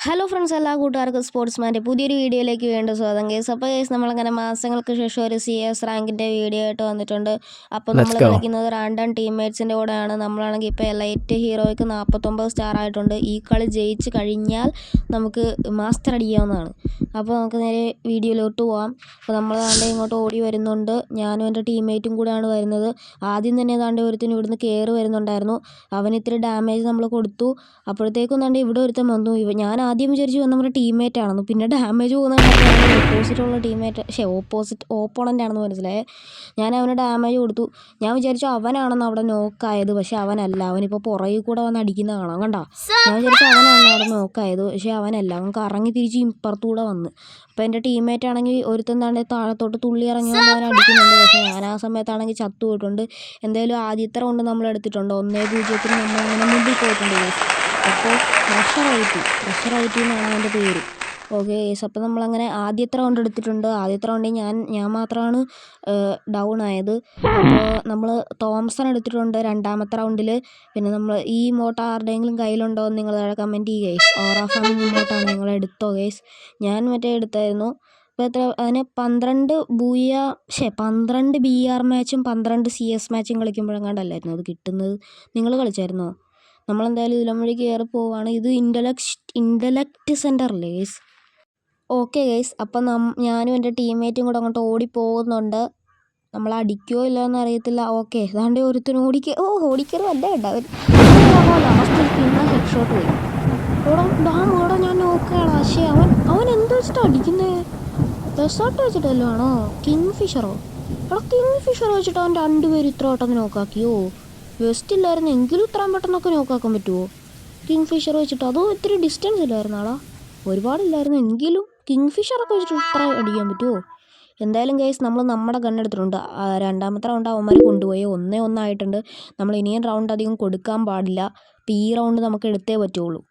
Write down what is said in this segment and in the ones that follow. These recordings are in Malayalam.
ഹലോ ഫ്രണ്ട്സ്, എല്ലാ കൂട്ടുകാർക്കും സ്പോർട്സ്മാൻ്റെ പുതിയൊരു വീഡിയോയിലേക്ക് വീണ്ടും സ്വാഗതം. ഗൈസ്, അപ്പോൾ ഗൈസ് നമ്മളങ്ങനെ മാസങ്ങൾക്ക് ശേഷം ഒരു CS റാങ്കിൻ്റെ വീഡിയോ ആയിട്ട് വന്നിട്ടുണ്ട്. അപ്പോൾ നമ്മൾ കളിക്കുന്നത് റാൻഡം ടീംമേറ്റ്സിൻ്റെ കൂടെയാണ്. നമ്മളാണെങ്കിൽ ഇപ്പോൾ എലൈറ്റ് ഹീറോയ്ക്ക് 49 സ്റ്റാർ ആയിട്ടുണ്ട്. ഈ കളി ജയിച്ച് കഴിഞ്ഞാൽ നമുക്ക് മാസ്റ്റർ അടിക്കാവുന്നതാണ്. അപ്പോൾ നമുക്ക് നേരെ വീഡിയോയിലോട്ട് പോകാം. അപ്പോൾ നമ്മൾ താണ്ടെ ഇങ്ങോട്ട് ഓടി വരുന്നുണ്ട്. ഞാനും എൻ്റെ ടീംമേറ്റും കൂടെയാണ് വരുന്നത്. ആദ്യം തന്നെ താണ്ടെ ഒരുത്തിന് ഇവിടുന്ന് കയറി വരുന്നുണ്ടായിരുന്നു. അവന് ഇത്തിരി ഡാമേജ് നമ്മൾ കൊടുത്തു. അപ്പോഴത്തേക്കും താണ്ടെ ഇവിടെ ഒരുത്തൻ വന്നു. ഞാൻ ആദ്യം വിചാരിച്ചു നമ്മുടെ ടീംമേറ്റ് ആണെന്ന്. പിന്നെ ഡാമേജ് പോകുന്നതായിട്ട് ഓപ്പോസിറ്റുള്ള ഓപ്പോണൻ്റ് ആണെന്ന് മനസ്സിലായേ. ഞാൻ അവന് ഡാമേജ് കൊടുത്തു. ഞാൻ വിചാരിച്ചു അവനാണെന്ന് അവിടെ നോക്കായത്. പക്ഷെ അവനല്ല. അവനിപ്പോൾ പുറകിൽ കൂടെ വന്ന് അടിക്കുന്ന കാണാം. കണ്ടോ? ഞാൻ വിചാരിച്ചു അവനാണെന്ന് അവിടെ നോക്കായത്. പക്ഷെ അവനല്ല. അവൻ കറങ്ങി തിരിച്ച് ഇപ്പുറത്തൂടെ വന്ന്. അപ്പോൾ എൻ്റെ ടീംമേറ്റ് ആണെങ്കിൽ ഒരുത്തൻ താണ്ടെ താഴത്തോട്ട് തുള്ളി ഇറങ്ങി വന്ന് അവൻ അടിക്കുന്നുണ്ട്. പക്ഷേ ഞാൻ ആ സമയത്താണെങ്കിൽ ചത്തു പോയിട്ടുണ്ട്. എന്തായാലും ആദ്യത്തെ റൗണ്ട് നമ്മൾ എടുത്തിട്ടുണ്ട്. 1-0 നമ്മളങ്ങനെ മുമ്പിൽ പോയിട്ടുണ്ട്. അപ്പോൾ പ്രഷർ ഐറ്റി എന്നാണ് അതിൻ്റെ പേര്. ഓക്കെ ഗൈസ്, അപ്പോൾ നമ്മളങ്ങനെ ആദ്യത്തെ റൗണ്ട് എടുത്തിട്ടുണ്ട്. ആദ്യത്തെ റൗണ്ടിൽ ഞാൻ മാത്രമാണ് ഡൗൺ ആയത്. അപ്പോൾ നമ്മൾ തോംസൺ എടുത്തിട്ടുണ്ട് രണ്ടാമത്തെ റൗണ്ടിൽ. പിന്നെ നമ്മൾ ഈ ഇമോട്ട് ആരുടെയെങ്കിലും കയ്യിലുണ്ടോ എന്ന് നിങ്ങൾ കമൻറ്റ് ചെയ്യുക ഗൈസ്. ഓറ ഫാമിംഗ് ഇമോട്ടാണ്, നിങ്ങൾ എടുത്തോ ഗൈസ്. ഞാൻ മറ്റേ എടുത്തായിരുന്നു. അപ്പോൾ അതിന് 12 BR മാച്ചും 12 CS മാച്ചും കളിക്കുമ്പോഴെങ്ങാണ്ടല്ലായിരുന്നു അത് കിട്ടുന്നത്. നിങ്ങൾ കളിച്ചായിരുന്നോ? നമ്മളെന്തായാലും ഇതിലും വഴി കയറി പോവുകയാണ്. ഇത് ഇൻ്റലക്റ്റ് സെൻറ്റർ അല്ലേ ഗൈസ്? ഓക്കെ ഗൈസ്, അപ്പം ഞാനും എൻ്റെ ടീംമേറ്റും കൂടെ അങ്ങോട്ട് ഓടിപ്പോകുന്നുണ്ട്. നമ്മൾ അടിക്കുമോ ഇല്ലയെന്ന് അറിയത്തില്ല. ഓക്കെ, അതാണ്ട് ഒരുത്തനും ഓടിക്കരുത് അല്ലേ ലാസ്റ്റിൽ പിന്നെ ഹെഡ് ഷോട്ട് പോയി. ഇവിടെ ഞാൻ നോക്കുകയാണ്. പക്ഷേ അവൻ എന്ത് വെച്ചിട്ടാണ് അടിക്കുന്നത്? ഡെസേർട്ട് വെച്ചിട്ടല്ലോ ആണോ? കിങ് ഫിഷർ വെച്ചിട്ട് അവൻ രണ്ടുപേരും ഇത്ര വട്ടം നോക്കാക്കിയോ? വെസ്റ്റ് ഇല്ലായിരുന്നു എങ്കിലും ഇത്രയും പെട്ടെന്നൊക്കെ നോക്കാക്കാൻ പറ്റുമോ? കിങ് ഫിഷർ വെച്ചിട്ട് അതും ഇത്തിരി ഡിസ്റ്റൻസ് ഇല്ലായിരുന്നു ആളാ, ഒരുപാടില്ലായിരുന്നു എങ്കിലും കിങ് ഫിഷറൊക്കെ വെച്ചിട്ട് ഇത്ര അടിക്കാൻ പറ്റുമോ? എന്തായാലും ഗൈസ് നമ്മൾ നമ്മുടെ ഗണ്ണെടുത്തിട്ടുണ്ട്. രണ്ടാമത്തെ റൗണ്ട് അവന്മാർ കൊണ്ടുപോയി 1-1 ആയിട്ടുണ്ട്. നമ്മൾ ഇനിയും റൗണ്ട് അധികം കൊടുക്കാൻ പാടില്ല. അപ്പോൾ ഈ റൗണ്ട് നമുക്ക് എടുത്തേ പറ്റുള്ളൂ.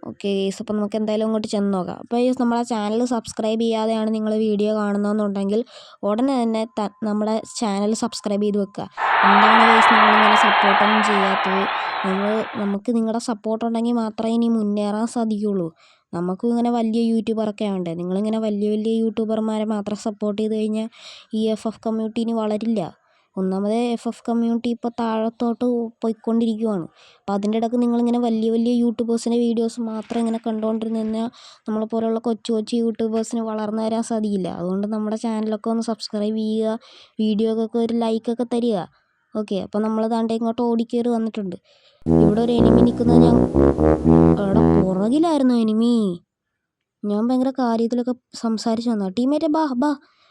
ഓക്കെ ഗൈസ്, അപ്പോൾ നമുക്ക് എന്തായാലും അങ്ങോട്ട് ചെന്ന് നോക്കാം. അപ്പോൾ ഗൈസ്, നമ്മളെ ചാനൽ സബ്സ്ക്രൈബ് ചെയ്യാതെയാണ് നിങ്ങൾ വീഡിയോ കാണുന്നതെന്നുണ്ടെങ്കിൽ ഉടനെ തന്നെ നമ്മുടെ ചാനൽ സബ്സ്ക്രൈബ് ചെയ്ത് വെക്കുക. എന്താണ് ഗൈസ് നിങ്ങളിങ്ങനെ സപ്പോർട്ടൊന്നും ചെയ്യാത്തത്? നമുക്ക് നിങ്ങളുടെ സപ്പോർട്ട് ഉണ്ടെങ്കിൽ മാത്രമേ ഇനി മുന്നേറാൻ സാധിക്കുകയുള്ളൂ. നമുക്കും ഇങ്ങനെ വലിയ യൂട്യൂബറൊക്കെ ആവണ്ടേ. നിങ്ങളിങ്ങനെ വലിയ യൂട്യൂബർമാരെ മാത്രം സപ്പോർട്ട് ചെയ്ത് കഴിഞ്ഞാൽ ഈ FF കമ്മ്യൂണിറ്റി ഇനി വളരില്ല. ഒന്നാമതേ FF കമ്മ്യൂണിറ്റി ഇപ്പോൾ താഴത്തോട്ട് പോയിക്കൊണ്ടിരിക്കുകയാണ്. അപ്പോൾ അതിൻ്റെ ഇടയ്ക്ക് നിങ്ങളിങ്ങനെ വലിയ യൂട്യൂബേഴ്സിൻ്റെ വീഡിയോസ് മാത്രം ഇങ്ങനെ കണ്ടുകൊണ്ടിരുന്ന് കഴിഞ്ഞാൽ നമ്മളെപ്പോലുള്ള കൊച്ചു യൂട്യൂബേഴ്സിന് വളർന്നു വരാൻ സാധിക്കില്ല. അതുകൊണ്ട് നമ്മുടെ ചാനലൊക്കെ ഒന്ന് സബ്സ്ക്രൈബ് ചെയ്യുക, വീഡിയോക്കൊക്കെ ഒരു ലൈക്കൊക്കെ തരിക. ഓക്കെ, അപ്പോൾ നമ്മൾ താണ്ടെ ഇങ്ങോട്ട് ഓടിക്കയറി വന്നിട്ടുണ്ട്. ഇവിടെ ഒരു എനിമി നിൽക്കുന്നത് അവിടെ പുറകിലായിരുന്നു എനിമി. ഞാൻ ഭയങ്കര കാര്യത്തിലൊക്കെ സംസാരിച്ച് വന്നതാണ്. ടീമേറ്റ് ബാ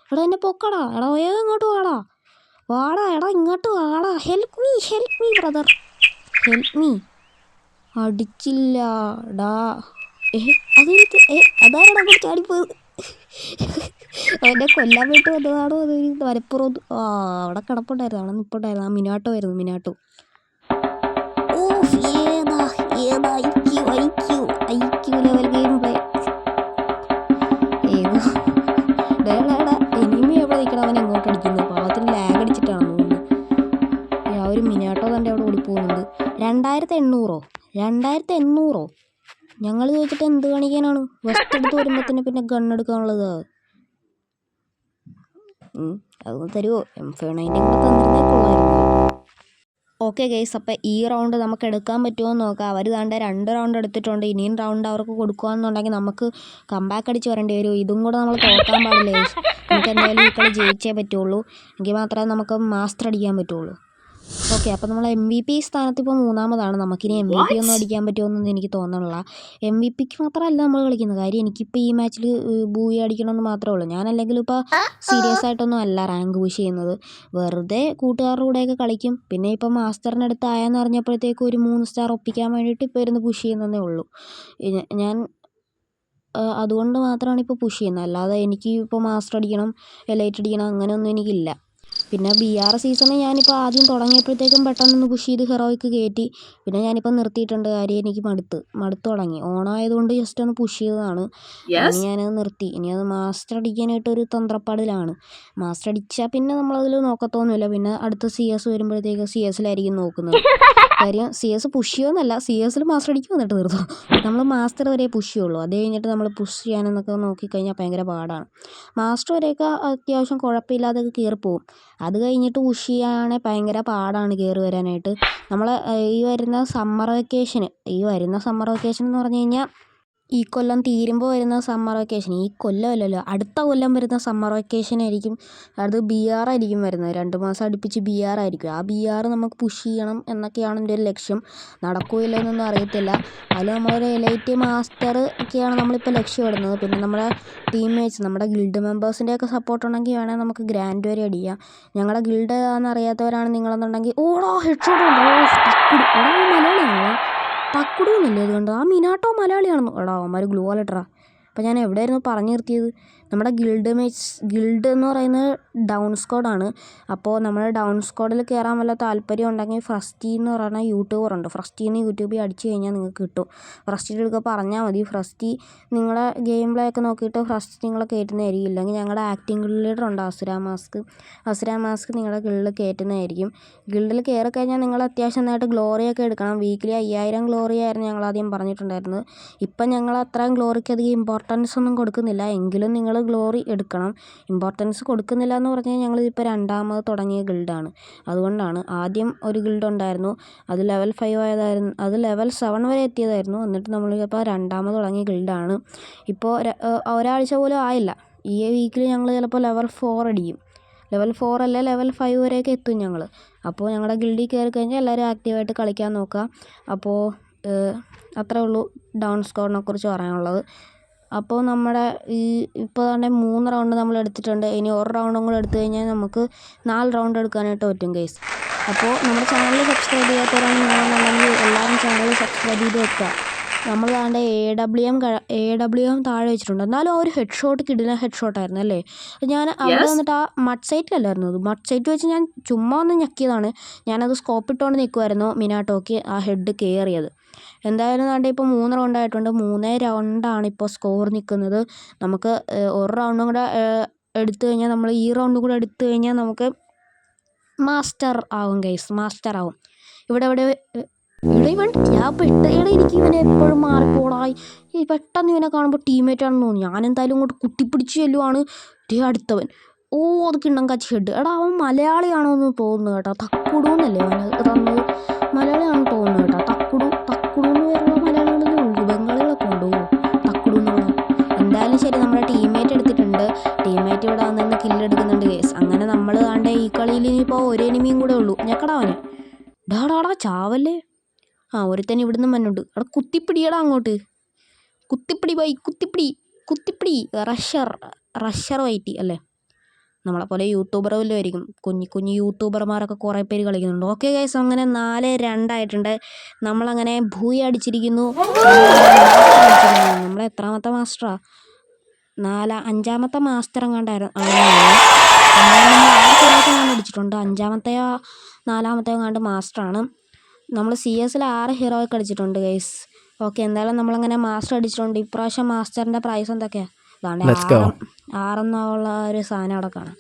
എടാ എന്നെ പൊക്കടാ, എടാ വേഗം ഇങ്ങോട്ട് വാടാ എടാ ഇങ്ങോട്ട് വാടാ. Help me brother, help me. അടിച്ചില്ല ഡാ. അതാരടാ അങ്ങോട്ട് ചാടിപ്പോയത്? അവൻ്റെ കൊല്ലാൻ വേണ്ടി വന്നതാണോ അതൊരു മലപ്പുറം? അവിടെ കിടപ്പുണ്ടായിരുന്നു, അവിടെ നിൽപ്പുണ്ടായിരുന്നു. ആ മിനാട്ടോ ആയിരുന്നു, മിനാട്ടോ. IQ level game play. Enemy എവിടെ നിൽക്കണം, അവൻ എങ്ങോട്ട് അടിക്കുന്നത്? പാവത്തിന് ലാഗ് അടിച്ചിട്ടാണ് തോന്നുന്നു. ആ ഒരു മിനാട്ടോ തന്നെ അവിടെ ഓടിപ്പോകുന്നുണ്ട്. 2800 ഞങ്ങൾ ചോദിച്ചിട്ട് എന്ത് കാണിക്കാനാണ്? വെസ്റ്റ് എടുത്ത് വരുമ്പോഴത്തേന് പിന്നെ ഗണ്ണെടുക്കാനുള്ളത് അതൊന്ന് തരുമോ? M419 കൂടെ തന്നിരുന്നേ കൊള്ളായിരുന്നു. ഓക്കെ ഗൈസ്, അപ്പോൾ ഈ റൗണ്ട് നമുക്ക് എടുക്കാൻ പറ്റുമോ എന്ന് നോക്കാം. അവർ താണ്ടെ 2 റൗണ്ട് എടുത്തിട്ടുണ്ട്. ഇനിയും റൗണ്ട് അവർക്ക് കൊടുക്കുകയെന്നുണ്ടെങ്കിൽ നമുക്ക് കംബാക്ക് അടിച്ച് വരേണ്ടി വരും. ഇതും കൂടെ നമ്മൾ തോക്കാൻ പാടില്ല ഗൈസ്. നമുക്ക് എന്തായാലും ഈ കളി ജയിച്ചേ പറ്റുള്ളൂ. എങ്കിൽ മാത്രമേ നമുക്ക് മാസ്റ്റർ അടിക്കാൻ പറ്റുള്ളൂ. ഓക്കെ, അപ്പോൾ നമ്മൾ MVP സ്ഥാനത്ത് ഇപ്പോൾ 3-ാമതാണ്. നമുക്കിനി MVP ഒന്നും അടിക്കാൻ പറ്റുമെന്നൊന്നും എനിക്ക് തോന്നണില്ല. MVPക്ക് മാത്രമല്ല നമ്മൾ കളിക്കുന്ന കാര്യം. എനിക്കിപ്പോൾ ഈ മാച്ചിൽ ബൂയി അടിക്കണമെന്ന് മാത്രമേ ഉള്ളൂ. ഞാനല്ലെങ്കിലും ഇപ്പോൾ സീരിയസ് ആയിട്ടൊന്നും അല്ല റാങ്ക് പുഷ് ചെയ്യുന്നത്. വെറുതെ കൂട്ടുകാരുടെ കൂടെയൊക്കെ കളിക്കും. പിന്നെ ഇപ്പോൾ മാസ്റ്ററിനടുത്ത് ആയെന്ന് അറിഞ്ഞപ്പോഴത്തേക്കും ഒരു 3 സ്റ്റാർ ഒപ്പിക്കാൻ വേണ്ടിയിട്ട് ഇപ്പോൾ ഇരുന്ന് പുഷ് ചെയ്യുന്നതേ ഉള്ളൂ. ഞാൻ അതുകൊണ്ട് മാത്രമാണ് ഇപ്പോൾ പുഷ് ചെയ്യുന്നത്. അല്ലാതെ എനിക്ക് ഇപ്പോൾ മാസ്റ്റർ അടിക്കണം, എലൈറ്റ് അടിക്കണം അങ്ങനെയൊന്നും എനിക്കില്ല. പിന്നെ BR സീസണ് ഞാനിപ്പോൾ ആദ്യം തുടങ്ങിയപ്പോഴത്തേക്കും പെട്ടെന്നൊന്ന് പുഷ് ചെയ്ത് ഹെറോയ്ക്ക് കയറ്റി. പിന്നെ ഞാനിപ്പോൾ നിർത്തിയിട്ടുണ്ട്. കാര്യം എനിക്ക് മടുത്ത് തുടങ്ങി. ഓണമായതുകൊണ്ട് ജസ്റ്റ് ഒന്ന് പുഷ് ചെയ്തതാണ്. ഇനി ഞാനത് നിർത്തി. ഇനി അത് മാസ്റ്റർ അടിക്കാനായിട്ടൊരു തന്ത്രപ്പാടിലാണ്. മാസ്റ്റർ അടിച്ചാൽ പിന്നെ നമ്മളതിൽ നോക്കത്തൊന്നുമില്ല. പിന്നെ അടുത്ത CS വരുമ്പോഴത്തേക്ക് CS-ലായിരിക്കും നോക്കുന്നത്. കാര്യം CS പുഷ് ചെയ്യുമെന്നല്ല, CS-ൽ മാസ്റ്റർ അടിക്കും എന്നിട്ട് നിർത്തും. നമ്മൾ മാസ്റ്റർ വരെ പുഷ് ചെയ്യുള്ളൂ. അത് കഴിഞ്ഞിട്ട് നമ്മൾ പുഷ് ചെയ്യാനെന്നൊക്കെ നോക്കിക്കഴിഞ്ഞാൽ ഭയങ്കര പാടാണ്. മാസ്റ്റർ വരെയൊക്കെ അത്യാവശ്യം കുഴപ്പമില്ലാതൊക്കെ കയറിപ്പോവും. അത് കഴിഞ്ഞിട്ട് പുഷ് ചെയ്യാനാണെങ്കിൽ ഭയങ്കര പാടാണ് കയറി വരാനായിട്ട്. നമ്മൾ ഈ വരുന്ന സമ്മർ വെക്കേഷൻ എന്ന് പറഞ്ഞു കഴിഞ്ഞാൽ ഈ കൊല്ലം തീരുമ്പോൾ വരുന്ന സമ്മർ വെക്കേഷൻ, ഈ കൊല്ലമല്ലല്ലോ അടുത്ത കൊല്ലം വരുന്ന സമ്മർ വെക്കേഷനായിരിക്കും. അത് BR ആയിരിക്കും വരുന്നത്. 2 മാസം അടുപ്പിച്ച് BR ആയിരിക്കും. ആ BR നമുക്ക് പുഷ് ചെയ്യണം എന്നൊക്കെയാണ് എൻ്റെ ഒരു ലക്ഷ്യം. നടക്കുമോ ഇല്ലയോ എന്നൊന്നും അറിയത്തില്ല. അതിൽ നമ്മളൊരു എലൈറ്റ് മാസ്റ്റർ ഒക്കെയാണ് നമ്മളിപ്പോൾ ലക്ഷ്യമിടുന്നത്. പിന്നെ നമ്മുടെ ടീംമേറ്റ്സ്, നമ്മുടെ ഗിൽഡ് മെമ്പേഴ്സിൻ്റെയൊക്കെ സപ്പോർട്ട് ഉണ്ടെങ്കിൽ വേണമെങ്കിൽ നമുക്ക് ഗ്രാൻഡ് വരെ അടിക്കാം. ഞങ്ങളുടെ ഗിൽഡ് ഏതാണെന്ന് അറിയാത്തവരാണ് നിങ്ങളെന്നുണ്ടെങ്കിൽ ഓടാ ഹെഡ്ഷോട്ട് ഉണ്ടോ എടാ മലയാളിയാണോ തക്കുടൂന്നല്ലേ അത് കണ്ടത്? ആ മിനാട്ടോ മലയാളിയാണെന്ന്. എടാ അവന്മാർ ഗ്ലൂ വാലിട്ടറാ. അപ്പോൾ ഞാൻ എവിടെയായിരുന്നു പറഞ്ഞു നിർത്തിയത്? നമ്മുടെ ഗിൽഡ് എന്ന് പറയുന്നത് ഡൗൺ സ്ക്വാഡാണ്. അപ്പോൾ നമ്മൾ ഡൗൺ സ്ക്വാഡിൽ കയറാൻ വല്ല താല്പര്യം ഉണ്ടെങ്കിൽ ഫ്രസ്റ്റി എന്ന് പറയുന്ന യൂട്യൂബറുണ്ട്. ഫ്രസ്റ്റിന്ന് യൂട്യൂബിൽ അടിച്ചു കഴിഞ്ഞാൽ നിങ്ങൾക്ക് കിട്ടും. ഫ്രസ്റ്റിയുടെ അടുക്ക പറഞ്ഞാൽ മതി. ഫ്രസ്റ്റി നിങ്ങളെ ഗെയിം പ്ലേ ഒക്കെ നോക്കിയിട്ട് ഫ്രസ്റ്റി നിങ്ങളെ കയറ്റുന്നതായിരിക്കും. ഇല്ലെങ്കിൽ ഞങ്ങളുടെ ആക്ടിംഗ് ലീഡർ ഉണ്ട് അസുര മാസ്ക് നിങ്ങളുടെ ഗിൽഡിൽ കയറ്റുന്നതായിരിക്കും. ഗിൽഡിൽ കയറി കഴിഞ്ഞാൽ നിങ്ങൾ അത്യാവശ്യം നന്നായിട്ട് ഗ്ലോറിയൊക്കെ എടുക്കണം. വീക്കിലി 5000 ഗ്ലോറി ആയിരുന്നു ഞങ്ങളാദ്യം പറഞ്ഞിട്ടുണ്ടായിരുന്നത്. ഇപ്പം ഞങ്ങൾ അത്രയും ഗ്ലോറിക്ക് അധികം ഇമ്പോർട്ടൻസ് ഒന്നും കൊടുക്കുന്നില്ല. എങ്കിലും നിങ്ങൾ ഗ്ലോറി എടുക്കണം. ഇമ്പോർട്ടൻസ് കൊടുക്കുന്നില്ല എന്ന് പറഞ്ഞാൽ ഞങ്ങളിപ്പോൾ 2ാമത് തുടങ്ങിയ ഗിൽഡാണ്. അതുകൊണ്ടാണ്. ആദ്യം ഒരു ഗിൽഡ് ഉണ്ടായിരുന്നു. അത് ലെവൽ 5 ആയതായിരുന്നു. അത് ലെവൽ 7 വരെ എത്തിയതായിരുന്നു. എന്നിട്ട് നമ്മളിപ്പോൾ 2ാമത് തുടങ്ങിയ ഗിൽഡാണ്. ഇപ്പോൾ ഒരാഴ്ച പോലും ആയില്ല. ഈ വീക്കിൽ ഞങ്ങൾ ചിലപ്പോൾ ലെവൽ 4 അടിക്കും. ലെവൽ 4 അല്ല ലെവൽ 5 വരെയൊക്കെ എത്തും ഞങ്ങൾ. അപ്പോൾ ഞങ്ങളുടെ ഗിൽഡിൽ കയറി കഴിഞ്ഞാൽ എല്ലാവരും ആക്റ്റീവായിട്ട് കളിക്കാൻ നോക്കുക. അപ്പോൾ അത്രേ ഉള്ളൂ ഡൗൺ സ്ക്വാഡിനെ കുറിച്ച് പറയാനുള്ളത്. അപ്പോൾ നമ്മുടെ ഇപ്പോൾ തന്നെ 3 റൗണ്ട് നമ്മൾ എടുത്തിട്ടുണ്ട്. ഇനി 1 റൗണ്ടും കൂടെ എടുത്തു കഴിഞ്ഞാൽ നമുക്ക് 4 റൗണ്ട് എടുക്കാനായിട്ട് പറ്റും ഗൈസ്. അപ്പോൾ നമ്മുടെ ചാനൽ സബ്സ്ക്രൈബ് ചെയ്യാത്തവരാണ് നിങ്ങളെന്നുണ്ടെങ്കിൽ എല്ലാവരും ചാനൽ സബ്സ്ക്രൈബ് ചെയ്ത് വെക്കുക. നമ്മൾ താണ്ടെ AWM താഴെ വെച്ചിട്ടുണ്ട്. എന്നാലും ആ ഒരു ഹെഡ്ഷോട്ട് കിടിലൻ ഹെഡ്ഷോട്ടായിരുന്നു അല്ലേ? ഞാൻ അവിടെ വന്നിട്ട് ആ മഡ് സൈറ്റിലല്ലായിരുന്നു, അത് മഡ് സൈറ്റ് വെച്ച് ഞാൻ ചുമ്മാ ഒന്ന് ഞെക്കിയതാണ്. ഞാനത് സ്കോപ്പ് ഇട്ടുകൊണ്ട് നിൽക്കുമായിരുന്നു മിനാട്ടോക്ക് ആ ഹെഡ് കയറിയത്. എന്തായാലും താണ്ടെ ഇപ്പോൾ 3 റൗണ്ടായിട്ടുണ്ട്. 3 റൗണ്ടാണ് ഇപ്പോൾ സ്കോർ നിൽക്കുന്നത്. നമുക്ക് 1 റൗണ്ടും കൂടെ എടുത്തു കഴിഞ്ഞാൽ, നമ്മൾ ഈ റൗണ്ടും കൂടെ എടുത്തു കഴിഞ്ഞാൽ നമുക്ക് മാസ്റ്റർ ആവും ഗൈസ്. മാസ്റ്റർ ആവും. ഇവിടെ ഇവൻ ഞാൻ എനിക്ക് ഇവനെ എപ്പോഴും മാറിപ്പോടായി. ഈ പെട്ടെന്ന് ഇവനെ കാണുമ്പോൾ ടീമേറ്റാണെന്ന് തോന്നി. ഞാനെന്തായാലും ഇങ്ങോട്ട് കുത്തിപ്പിടിച്ച് ചെല്ലുവാണ്. അടുത്തവൻ അത് കിണ്ണം കാച്ചി ഹെഡ്. എടാ അവൻ മലയാളിയാണോ എന്ന് തോന്നുന്നു കേട്ടോ. തക്കുടൂന്നല്ലേ അവന് തന്നത്? മലയാളിയാണെന്ന് തോന്നുന്നു കേട്ടോ. തക്കുടൂന്ന് വരുന്ന മലയാളികളൊന്നും ഉണ്ട്. ബംഗാളികളൊക്കെ ഉണ്ടോ തക്കുടു എന്നുള്ള? എന്തായാലും ശരി, നമ്മുടെ ടീമേറ്റ് എടുത്തിട്ടുണ്ട്. ടീമേറ്റ് ഇവിടെ വന്നിരുന്ന് കില്ലെടുക്കുന്നുണ്ട് കേസ്. അങ്ങനെ നമ്മൾ താണ്ടെ ഈ കളിയിൽ ഇനിയിപ്പോൾ ഒരു എനിമിയും കൂടെ ഉള്ളൂ. ഞെക്കടാ അവന്. ഡാടാ ചാവല്ലേ. ഒരുത്തൻ ഇവിടുന്ന് മണ്ണുണ്ട്. അവിടെ കുത്തിപ്പിടിയടാ അങ്ങോട്ട്. കുത്തിപ്പിടി. റഷർ വൈറ്റി അല്ലേ? നമ്മളെപ്പോലെ യൂട്യൂബർ വല്ലതും ആയിരിക്കും. കുഞ്ഞു യൂട്യൂബർമാരൊക്കെ കുറേ പേര് കളിക്കുന്നുണ്ട്. ഓക്കെ ഗൈസ്, അങ്ങനെ 4-2 ആയിട്ടുണ്ട്. നമ്മളങ്ങനെ ഭൂയി അടിച്ചിരിക്കുന്നു. നമ്മൾ എത്രാമത്തെ മാസ്റ്ററാ? 5ാമത്തെ മാസ്റ്റർ എങ്ങാണ്ടായിരുന്നു. അടിച്ചിട്ടുണ്ട്. 5ാമത്തെയോ 4ാമത്തെയോ എങ്ങാണ്ട് മാസ്റ്ററാണ്. നമ്മൾ CS-ൽ 6 ഹീറോയൊക്കെ അടിച്ചിട്ടുണ്ട് ഗൈസ്. ഓക്കെ, എന്തായാലും നമ്മളങ്ങനെ മാസ്റ്റർ അടിച്ചിട്ടുണ്ട്. ഇപ്രാവശ്യം മാസ്റ്ററിൻ്റെ പ്രൈസ് എന്തൊക്കെയാണ്? അതാണ്ട് 6 എന്നുള്ള ഒരു സാധനം അവിടെ കാണാം.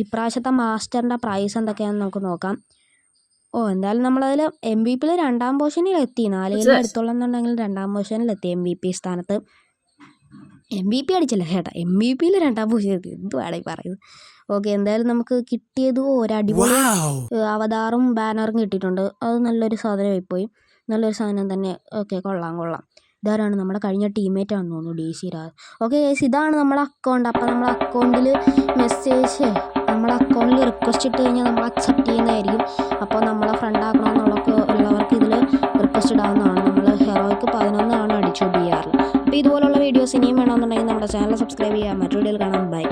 ഇപ്രാവശ്യത്തെ മാസ്റ്ററിൻ്റെ പ്രൈസ് എന്തൊക്കെയാണെന്ന് നമുക്ക് നോക്കാം. എന്തായാലും നമ്മളതിൽ MVP 2ാം പൊസിഷനിലെത്തി. 4 എടുത്തോളെന്നുണ്ടെങ്കിൽ 2ാം പൊസിഷനിലെത്തി MVP സ്ഥാനത്ത്. MVP അടിച്ചില്ല ചേട്ടാ, MVP 2ാം പൊസിഷനിലെത്തി. എന്തുവാണ് ഈ പറയുന്നത്? ഓക്കെ, എന്തായാലും നമുക്ക് കിട്ടിയത് ഒരു അടിപൊളി അവതാറും ബാനറും കിട്ടിയിട്ടുണ്ട്. അത് നല്ലൊരു സാധനമായിപ്പോയി. നല്ലൊരു സാധനം തന്നെ. ഓക്കെ, കൊള്ളാം. ഇതാരാണ്? നമ്മുടെ കഴിഞ്ഞ ടീമേറ്റാണെന്ന് തോന്നുന്നു, DC രാജ്. ഓക്കെ ഗൈസ്, ഇതാണ് നമ്മുടെ അക്കൗണ്ട്. അപ്പോൾ നമ്മുടെ അക്കൗണ്ടിൽ നമ്മുടെ അക്കൗണ്ടിൽ റിക്വസ്റ്റ് ഇട്ട് കഴിഞ്ഞാൽ നമ്മൾ അക്സെപ്റ്റ് ചെയ്യുന്നതായിരിക്കും. അപ്പോൾ നമ്മളെ ഫ്രണ്ട് ആക്കണമെന്നുള്ളവർക്ക് ഇതിൽ റിക്വസ്റ്റ് ഇടാവുന്നതാണ്. നമ്മൾ ഹെറോയ്ക്ക് 11 ആണ് അടിച്ചു BR-ൽ. അപ്പോൾ ഇതുപോലുള്ള വീഡിയോസ് ഇനിയും വേണമെന്നുണ്ടെങ്കിൽ നമ്മുടെ ചാനൽ സബ്സ്ക്രൈബ് ചെയ്യാം. മറ്റൊരു വീഡിയോയിൽ കാണാം. ബൈ.